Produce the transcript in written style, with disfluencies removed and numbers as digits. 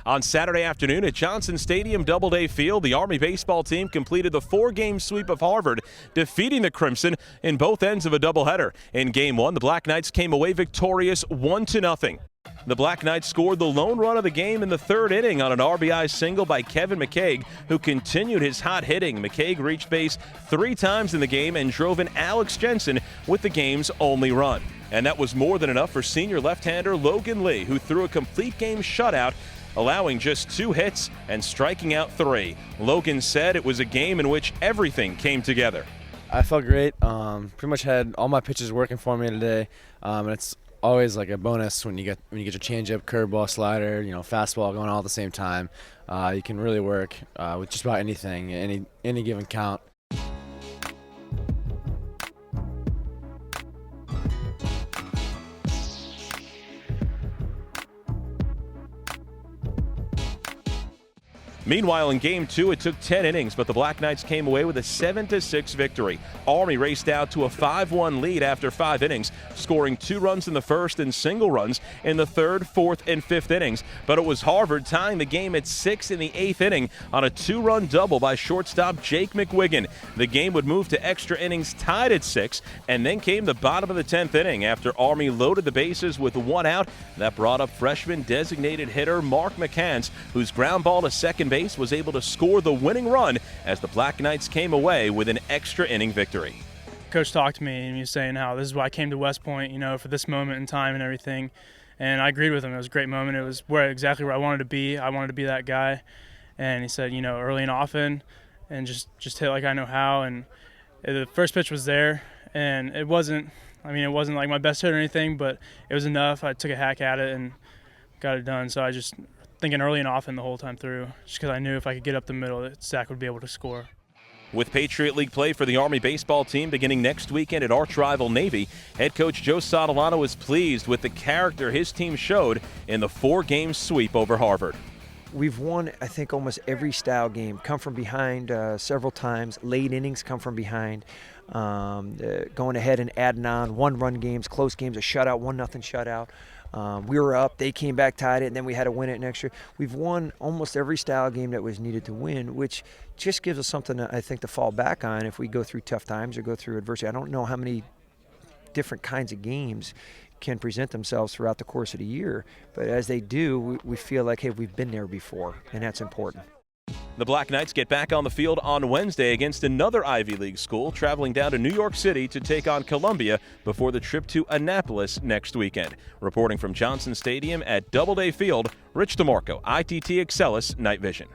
On Saturday afternoon at Johnson Stadium Doubleday Field, the Army baseball team completed the 4-game sweep of Harvard, defeating the Crimson in both ends of a doubleheader. In Game 1, the Black Knights came away victorious 1-0. The Black Knights scored the lone run of the game in the third inning on an RBI single by Kevin McCaig, who continued his hot hitting. McCaig reached base 3 times in the game and drove in Alex Jensen with the game's only run. And that was more than enough for senior left-hander Logan Lee, who threw a complete game shutout, allowing just 2 hits and striking out 3. Logan said it was a game in which everything came together. I felt great. Pretty much had all my pitches working for me today, and it's always like a bonus when you get your changeup, curveball, slider, fastball going all at the same time. You can really work with just about anything, any given count. Meanwhile, in Game 2, it took 10 innings, but the Black Knights came away with a 7-6 victory. Army raced out to a 5-1 lead after 5 innings, scoring 2 runs in the first and single runs in the 3rd, 4th, and 5th innings. But it was Harvard tying the game at 6 in the 8th inning on a 2-run double by shortstop Jake McWiggin. The game would move to extra innings tied at 6, and then came the bottom of the 10th inning after Army loaded the bases with 1 out. That brought up freshman designated hitter Mark McCants, whose ground ball to second base was able to score the winning run as the Black Knights came away with an extra inning victory. Coach talked to me and he was saying how this is why I came to West Point, for this moment in time and everything. And I agreed with him. It was a great moment. It was exactly where I wanted to be. I wanted to be that guy. And he said, early and often, and just hit like I know how. And the first pitch was there, and it wasn't like my best hit or anything, but it was enough. I took a hack at it and got it done. So I just thinking early and often the whole time through, just because I knew if I could get up the middle, that Zach would be able to score. With Patriot League play for the Army baseball team beginning next weekend at arch rival Navy, head coach Joe Sotolano is pleased with the character his team showed in the 4-game sweep over Harvard. We've won, I think, almost every style game, come from behind several times, late innings come from behind, going ahead and adding on 1-run games, close games, a shutout, 1-0 shutout. We were up, they came back, tied it, and then we had to win it in extra. We've won almost every style game that was needed to win, which just gives us something, I think, to fall back on if we go through tough times or go through adversity. I don't know how many different kinds of games can present themselves throughout the course of the year, but as they do, we feel like, hey, we've been there before, and that's important. The Black Knights get back on the field on Wednesday against another Ivy League school, traveling down to New York City to take on Columbia before the trip to Annapolis next weekend. Reporting from Johnson Stadium at Doubleday Field, Rich DeMarco, ITT Excelis Night Vision.